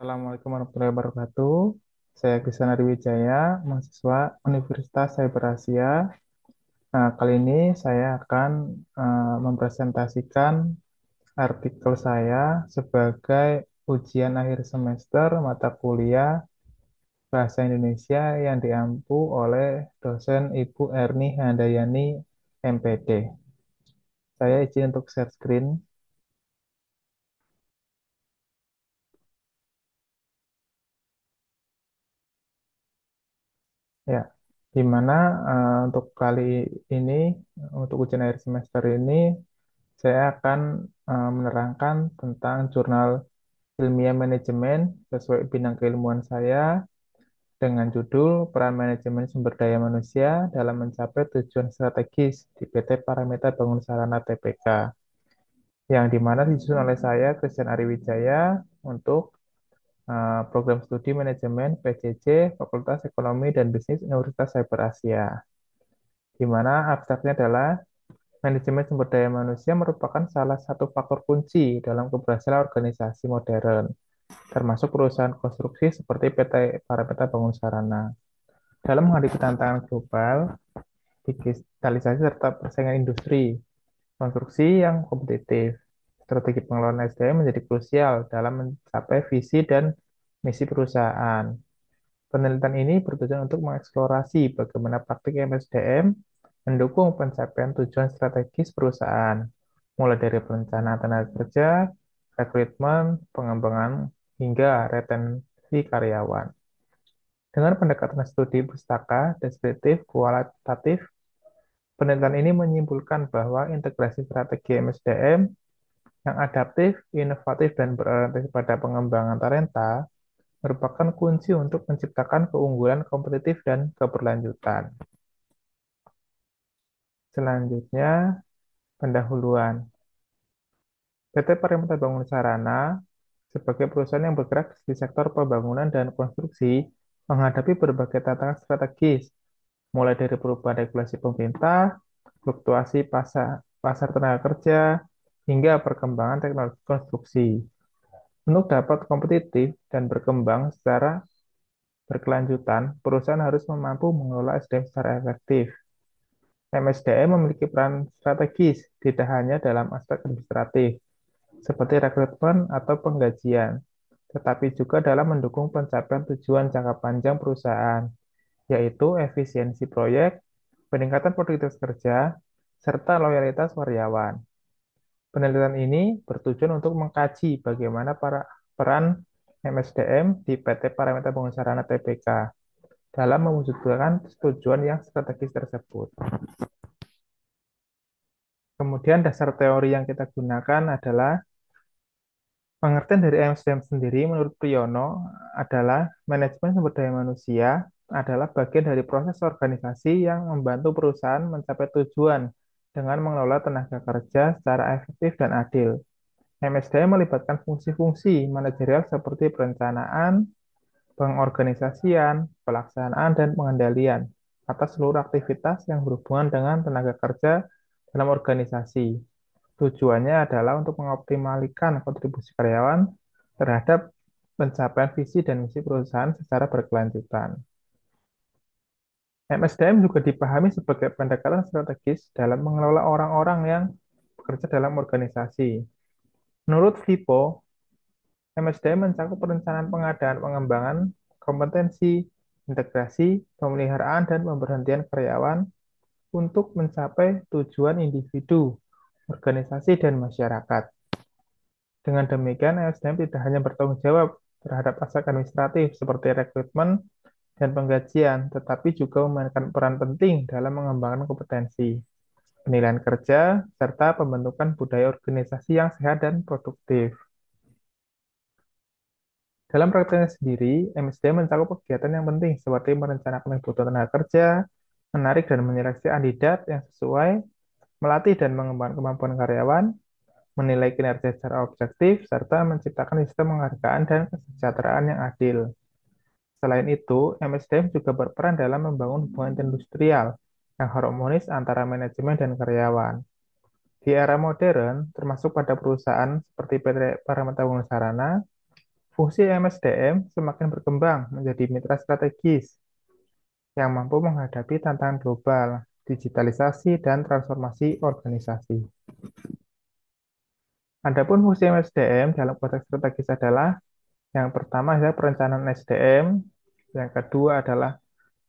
Assalamualaikum warahmatullahi wabarakatuh. Saya Krisna Wijaya, mahasiswa Universitas Cyber Asia. Nah, kali ini saya akan mempresentasikan artikel saya sebagai ujian akhir semester mata kuliah Bahasa Indonesia yang diampu oleh dosen Ibu Erni Handayani, MPD. Saya izin untuk share screen. Ya, di mana untuk kali ini, untuk ujian akhir semester ini, saya akan menerangkan tentang jurnal ilmiah manajemen sesuai bidang keilmuan saya dengan judul Peran Manajemen Sumber Daya Manusia dalam Mencapai Tujuan Strategis di PT Paramita Bangun Sarana TPK, yang dimana disusun oleh saya, Christian Ariwijaya, untuk program studi manajemen PJJ Fakultas Ekonomi dan Bisnis Universitas Cyber Asia, di mana abstraknya adalah manajemen sumber daya manusia merupakan salah satu faktor kunci dalam keberhasilan organisasi modern, termasuk perusahaan konstruksi seperti PT Parameta Bangun Sarana. Dalam menghadapi tantangan global, digitalisasi serta persaingan industri, konstruksi yang kompetitif, strategi pengelolaan SDM menjadi krusial dalam mencapai visi dan misi perusahaan. Penelitian ini bertujuan untuk mengeksplorasi bagaimana praktik MSDM mendukung pencapaian tujuan strategis perusahaan, mulai dari perencanaan tenaga kerja, rekrutmen, pengembangan, hingga retensi karyawan. Dengan pendekatan studi pustaka, deskriptif, kualitatif, penelitian ini menyimpulkan bahwa integrasi strategi MSDM yang adaptif, inovatif, dan berorientasi pada pengembangan talenta merupakan kunci untuk menciptakan keunggulan kompetitif dan keberlanjutan. Selanjutnya, pendahuluan. PT Paramita Bangun Sarana sebagai perusahaan yang bergerak di sektor pembangunan dan konstruksi menghadapi berbagai tantangan strategis, mulai dari perubahan regulasi pemerintah, fluktuasi pasar tenaga kerja, hingga perkembangan teknologi konstruksi. Untuk dapat kompetitif dan berkembang secara berkelanjutan, perusahaan harus mampu mengelola SDM secara efektif. MSDM memiliki peran strategis tidak hanya dalam aspek administratif, seperti rekrutmen atau penggajian, tetapi juga dalam mendukung pencapaian tujuan jangka panjang perusahaan, yaitu efisiensi proyek, peningkatan produktivitas kerja, serta loyalitas karyawan. Penelitian ini bertujuan untuk mengkaji bagaimana peran MSDM di PT Paramita Bangun Sarana Tbk dalam mewujudkan tujuan yang strategis tersebut. Kemudian dasar teori yang kita gunakan adalah pengertian dari MSDM sendiri menurut Priyono adalah manajemen sumber daya manusia adalah bagian dari proses organisasi yang membantu perusahaan mencapai tujuan dengan mengelola tenaga kerja secara efektif dan adil. MSDM melibatkan fungsi-fungsi manajerial seperti perencanaan, pengorganisasian, pelaksanaan, dan pengendalian atas seluruh aktivitas yang berhubungan dengan tenaga kerja dalam organisasi. Tujuannya adalah untuk mengoptimalkan kontribusi karyawan terhadap pencapaian visi dan misi perusahaan secara berkelanjutan. MSDM juga dipahami sebagai pendekatan strategis dalam mengelola orang-orang yang bekerja dalam organisasi. Menurut Vipo, MSDM mencakup perencanaan pengadaan pengembangan, kompetensi, integrasi, pemeliharaan, dan pemberhentian karyawan untuk mencapai tujuan individu, organisasi, dan masyarakat. Dengan demikian, MSDM tidak hanya bertanggung jawab terhadap aspek administratif seperti rekrutmen dan penggajian, tetapi juga memainkan peran penting dalam mengembangkan kompetensi, penilaian kerja, serta pembentukan budaya organisasi yang sehat dan produktif. Dalam prakteknya sendiri, MSDM mencakup kegiatan yang penting seperti merencanakan kebutuhan tenaga kerja, menarik dan menyeleksi kandidat yang sesuai, melatih dan mengembangkan kemampuan karyawan, menilai kinerja secara objektif, serta menciptakan sistem penghargaan dan kesejahteraan yang adil. Selain itu, MSDM juga berperan dalam membangun hubungan industrial yang harmonis antara manajemen dan karyawan. Di era modern, termasuk pada perusahaan seperti PT Paramita Sarana, Fungsi MSDM semakin berkembang menjadi mitra strategis yang mampu menghadapi tantangan global, digitalisasi, dan transformasi organisasi. Adapun fungsi MSDM dalam konteks strategis adalah yang pertama adalah perencanaan SDM, yang kedua adalah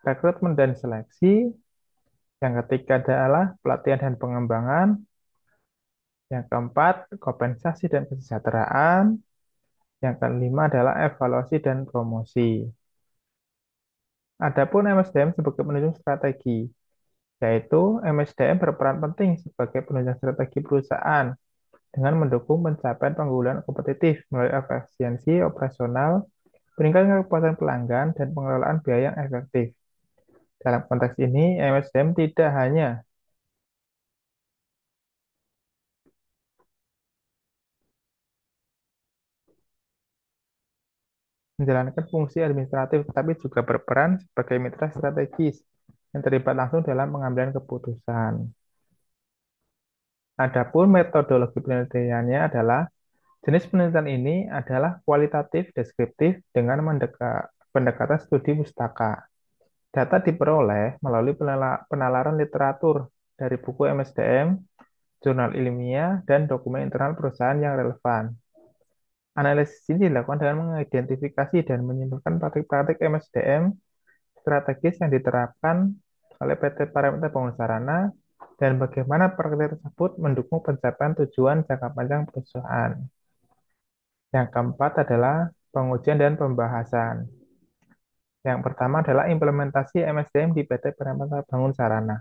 rekrutmen dan seleksi, yang ketiga adalah pelatihan dan pengembangan, yang keempat kompensasi dan kesejahteraan, yang kelima adalah evaluasi dan promosi. Adapun MSDM sebagai penunjuk strategi, yaitu MSDM berperan penting sebagai penunjang strategi perusahaan dengan mendukung pencapaian penggunaan kompetitif melalui efisiensi operasional, peningkatan kepuasan pelanggan, dan pengelolaan biaya yang efektif. Dalam konteks ini, MSDM tidak hanya menjalankan fungsi administratif, tetapi juga berperan sebagai mitra strategis yang terlibat langsung dalam pengambilan keputusan. Adapun metodologi penelitiannya adalah jenis penelitian ini adalah kualitatif deskriptif dengan pendekatan studi pustaka. Data diperoleh melalui penalaran literatur dari buku MSDM, jurnal ilmiah, dan dokumen internal perusahaan yang relevan. Analisis ini dilakukan dengan mengidentifikasi dan menyimpulkan praktik-praktik MSDM strategis yang diterapkan oleh PT Parameter Bangun Sarana dan bagaimana praktik tersebut mendukung pencapaian tujuan jangka panjang perusahaan. Yang keempat adalah pengujian dan pembahasan. Yang pertama adalah implementasi MSDM di PT Parameter Bangun Sarana.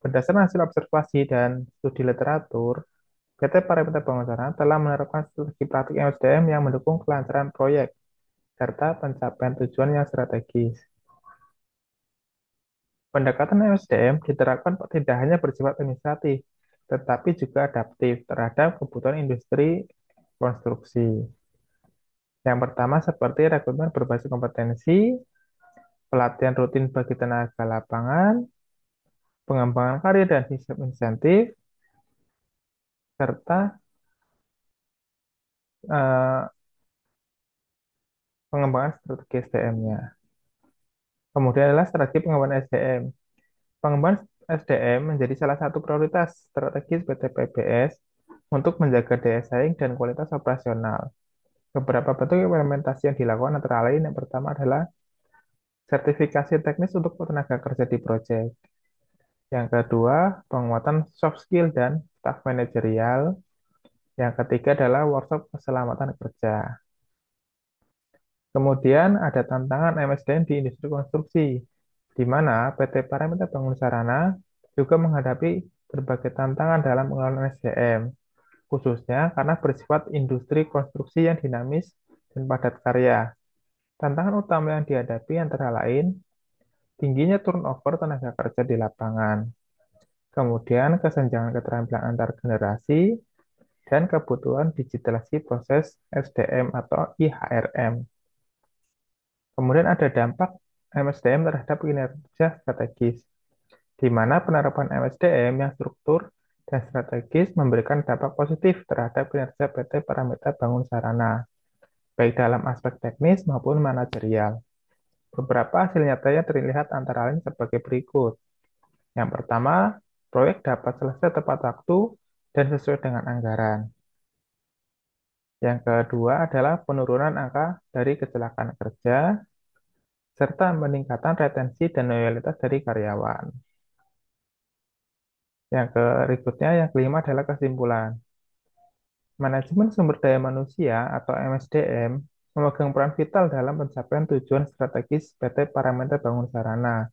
Berdasarkan hasil observasi dan studi literatur, PT Parameter Bangun Sarana telah menerapkan strategi praktik MSDM yang mendukung kelancaran proyek serta pencapaian tujuan yang strategis. Pendekatan MSDM diterapkan tidak hanya bersifat administratif, tetapi juga adaptif terhadap kebutuhan industri konstruksi. Yang pertama seperti rekrutmen berbasis kompetensi, pelatihan rutin bagi tenaga lapangan, pengembangan karir dan sistem insentif, serta eh, pengembangan strategi SDM-nya. Kemudian adalah strategi pengembangan SDM. Pengembangan SDM menjadi salah satu prioritas strategis PT PBS untuk menjaga daya saing dan kualitas operasional. Beberapa bentuk implementasi yang dilakukan antara lain yang pertama adalah sertifikasi teknis untuk tenaga kerja di proyek. Yang kedua, penguatan soft skill dan staff manajerial. Yang ketiga adalah workshop keselamatan kerja. Kemudian ada tantangan MSDM di industri konstruksi, di mana PT Parameter Bangun Sarana juga menghadapi berbagai tantangan dalam pengelolaan SDM, khususnya karena bersifat industri konstruksi yang dinamis dan padat karya. Tantangan utama yang dihadapi antara lain tingginya turnover tenaga kerja di lapangan, kemudian kesenjangan keterampilan antar generasi, dan kebutuhan digitalisasi proses SDM atau IHRM. Kemudian ada dampak MSDM terhadap kinerja strategis, di mana penerapan MSDM yang struktur dan strategis memberikan dampak positif terhadap kinerja PT Parameter Bangun Sarana, baik dalam aspek teknis maupun manajerial. Beberapa hasil nyatanya terlihat antara lain sebagai berikut. Yang pertama, proyek dapat selesai tepat waktu dan sesuai dengan anggaran. Yang kedua adalah penurunan angka dari kecelakaan kerja, serta peningkatan retensi dan loyalitas dari karyawan. Yang berikutnya, yang kelima adalah kesimpulan. Manajemen sumber daya manusia atau MSDM memegang peran vital dalam pencapaian tujuan strategis PT Parameter Bangun Sarana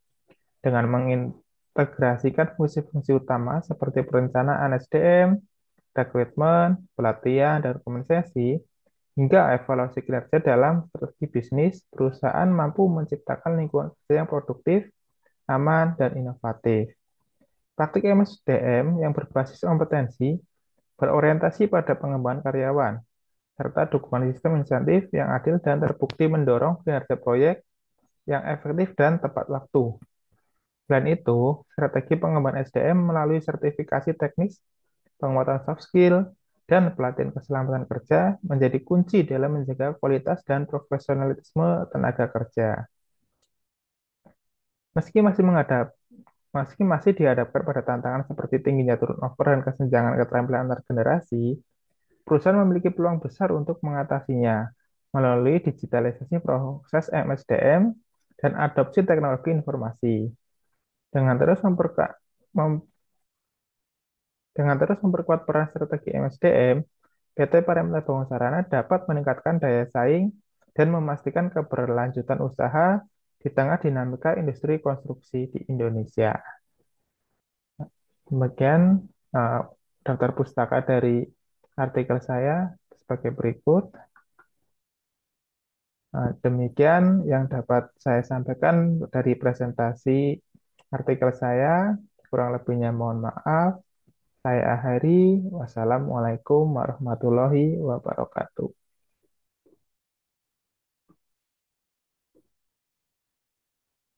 dengan mengintegrasikan fungsi-fungsi utama seperti perencanaan SDM, rekrutmen, pelatihan, dan kompensasi, hingga evaluasi kinerja dalam strategi bisnis, perusahaan mampu menciptakan lingkungan kerja yang produktif, aman, dan inovatif. Praktik MSDM yang berbasis kompetensi berorientasi pada pengembangan karyawan, serta dukungan sistem insentif yang adil dan terbukti mendorong kinerja proyek yang efektif dan tepat waktu. Selain itu, strategi pengembangan SDM melalui sertifikasi teknis, penguatan soft skill, dan pelatihan keselamatan kerja menjadi kunci dalam menjaga kualitas dan profesionalisme tenaga kerja. Meski masih menghadap, Meski masih dihadapkan pada tantangan seperti tingginya turnover dan kesenjangan keterampilan antar generasi, perusahaan memiliki peluang besar untuk mengatasinya melalui digitalisasi proses MSDM dan adopsi teknologi informasi. Dengan terus memperka- mem- dengan terus memperkuat peran strategi MSDM, PT Paramita Bawang Sarana dapat meningkatkan daya saing dan memastikan keberlanjutan usaha di tengah dinamika industri konstruksi di Indonesia. Demikian eh, daftar pustaka dari artikel saya sebagai berikut. Demikian yang dapat saya sampaikan dari presentasi artikel saya. Kurang lebihnya mohon maaf. Saya akhiri. Wassalamualaikum warahmatullahi wabarakatuh.